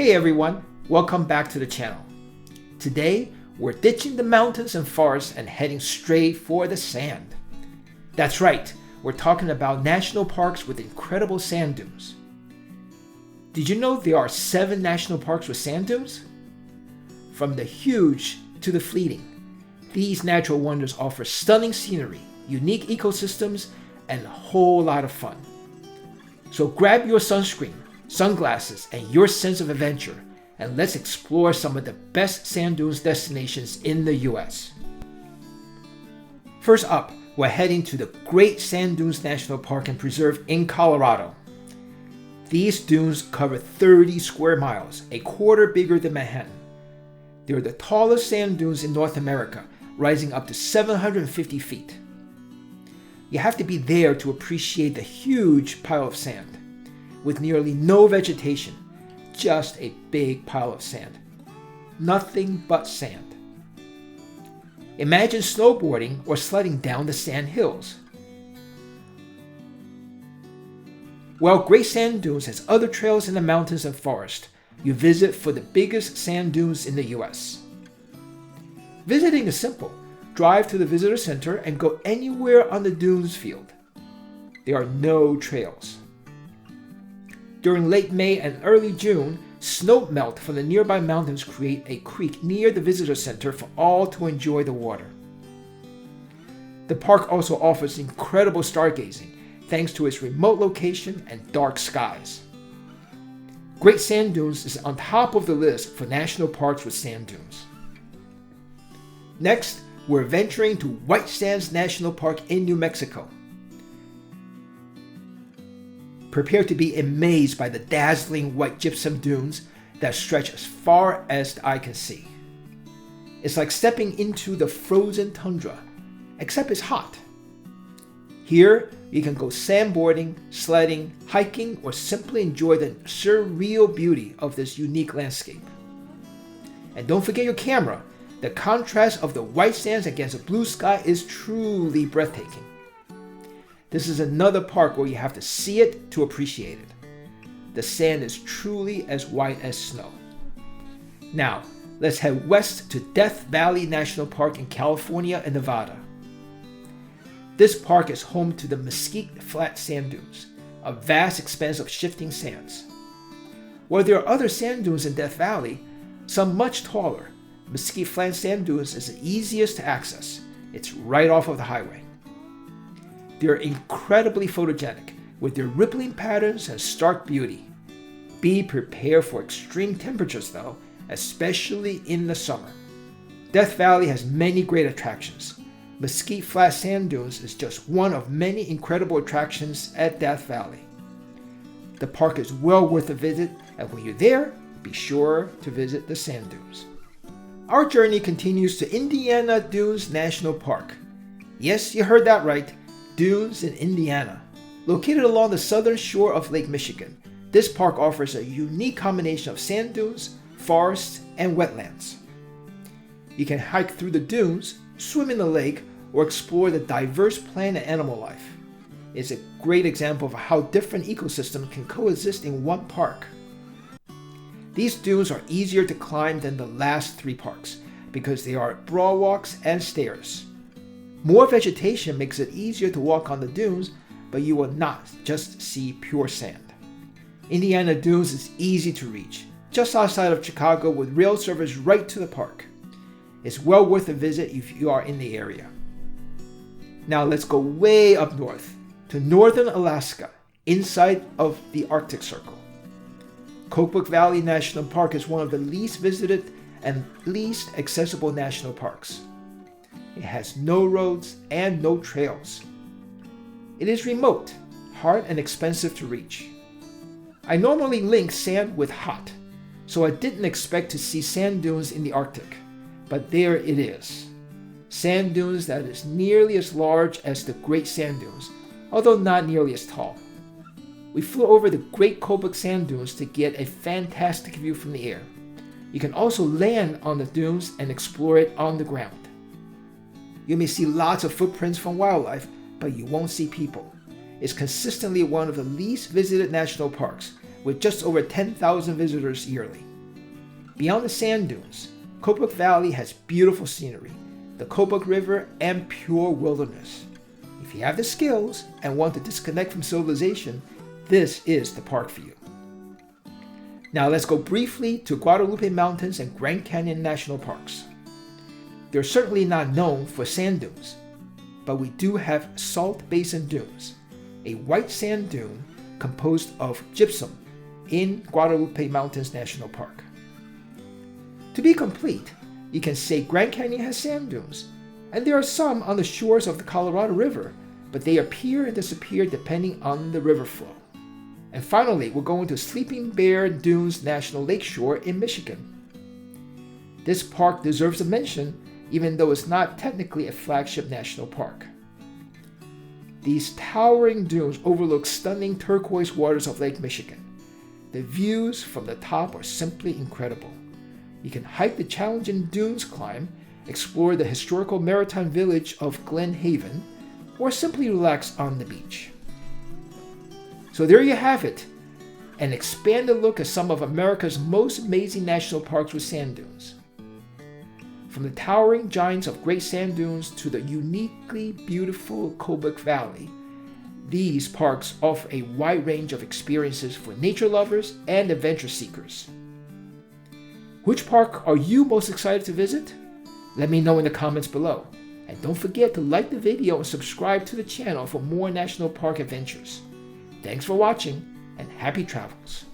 Hey everyone, welcome back to the channel. Today, we're ditching the mountains and forests and heading straight for the sand. That's right, we're talking about national parks with incredible sand dunes. Did you know there are 7 national parks with sand dunes? From the huge to the fleeting, these natural wonders offer stunning scenery, unique ecosystems, and a whole lot of fun. So grab your sunscreen, sunglasses, and your sense of adventure, and let's explore some of the best sand dunes destinations in the US. First up, we're heading to the Great Sand Dunes National Park and Preserve in Colorado. These dunes cover 30 square miles, a quarter bigger than Manhattan. They're the tallest sand dunes in North America, rising up to 750 feet. You have to be there to appreciate the huge pile of sand. With nearly no vegetation, just a big pile of sand. Nothing but sand. Imagine snowboarding or sledding down the sand hills. While Great Sand Dunes has other trails in the mountains and forest, you visit for the biggest sand dunes in the US. Visiting is simple. Drive to the visitor center and go anywhere on the dunes field. There are no trails. During late May and early June, snow melt from the nearby mountains create a creek near the visitor center for all to enjoy the water. The park also offers incredible stargazing thanks to its remote location and dark skies. Great Sand Dunes is on top of the list for national parks with sand dunes. Next, we're venturing to White Sands National Park in New Mexico. Prepare to be amazed by the dazzling white gypsum dunes that stretch as far as the eye can see. It's like stepping into the frozen tundra, except it's hot. Here, you can go sandboarding, sledding, hiking, or simply enjoy the surreal beauty of this unique landscape. And don't forget your camera. The contrast of the white sands against the blue sky is truly breathtaking. This is another park where you have to see it to appreciate it. The sand is truly as white as snow. Now, let's head west to Death Valley National Park in California and Nevada. This park is home to the Mesquite Flat Sand Dunes, a vast expanse of shifting sands. While there are other sand dunes in Death Valley, some much taller, Mesquite Flat Sand Dunes is the easiest to access. It's right off of the highway. They're incredibly photogenic, with their rippling patterns and stark beauty. Be prepared for extreme temperatures though, especially in the summer. Death Valley has many great attractions. Mesquite Flat Sand Dunes is just one of many incredible attractions at Death Valley. The park is well worth a visit, and when you're there, be sure to visit the sand dunes. Our journey continues to Indiana Dunes National Park. Yes, you heard that right. Dunes in Indiana. Located along the southern shore of Lake Michigan, this park offers a unique combination of sand dunes, forests, and wetlands. You can hike through the dunes, swim in the lake, or explore the diverse plant and animal life. It's a great example of how different ecosystems can coexist in one park. These dunes are easier to climb than the last 3 parks because they are broad walks and stairs. More vegetation makes it easier to walk on the dunes, but you will not just see pure sand. Indiana Dunes is easy to reach, just outside of Chicago with rail service right to the park. It's well worth a visit if you are in the area. Now let's go way up north to northern Alaska, inside of the Arctic Circle. Kobuk Valley National Park is one of the least visited and least accessible national parks. It has no roads and no trails. It is remote, hard and expensive to reach. I normally link sand with hot, so I didn't expect to see sand dunes in the Arctic, but there it is. Sand dunes that is nearly as large as the Great Sand Dunes, although not nearly as tall. We flew over the Great Kobuk Sand Dunes to get a fantastic view from the air. You can also land on the dunes and explore it on the ground. You may see lots of footprints from wildlife, but you won't see people. It's consistently one of the least visited national parks, with just over 10,000 visitors yearly. Beyond the sand dunes, Kobuk Valley has beautiful scenery, the Kobuk River, and pure wilderness. If you have the skills and want to disconnect from civilization, this is the park for you. Now let's go briefly to Guadalupe Mountains and Grand Canyon National Parks. They're certainly not known for sand dunes, but we do have salt basin dunes, a white sand dune composed of gypsum in Guadalupe Mountains National Park. To be complete, you can say Grand Canyon has sand dunes, and there are some on the shores of the Colorado River, but they appear and disappear depending on the river flow. And finally, we're going to Sleeping Bear Dunes National Lakeshore in Michigan. This park deserves a mention, even though it's not technically a flagship national park. These towering dunes overlook stunning turquoise waters of Lake Michigan. The views from the top are simply incredible. You can hike the challenging dunes climb, explore the historical maritime village of Glen Haven, or simply relax on the beach. So there you have it, an expanded look at some of America's most amazing national parks with sand dunes. From the towering giants of Great Sand Dunes to the uniquely beautiful Kobuk Valley, these parks offer a wide range of experiences for nature lovers and adventure seekers. Which park are you most excited to visit? Let me know in the comments below. And don't forget to like the video and subscribe to the channel for more national park adventures. Thanks for watching and happy travels.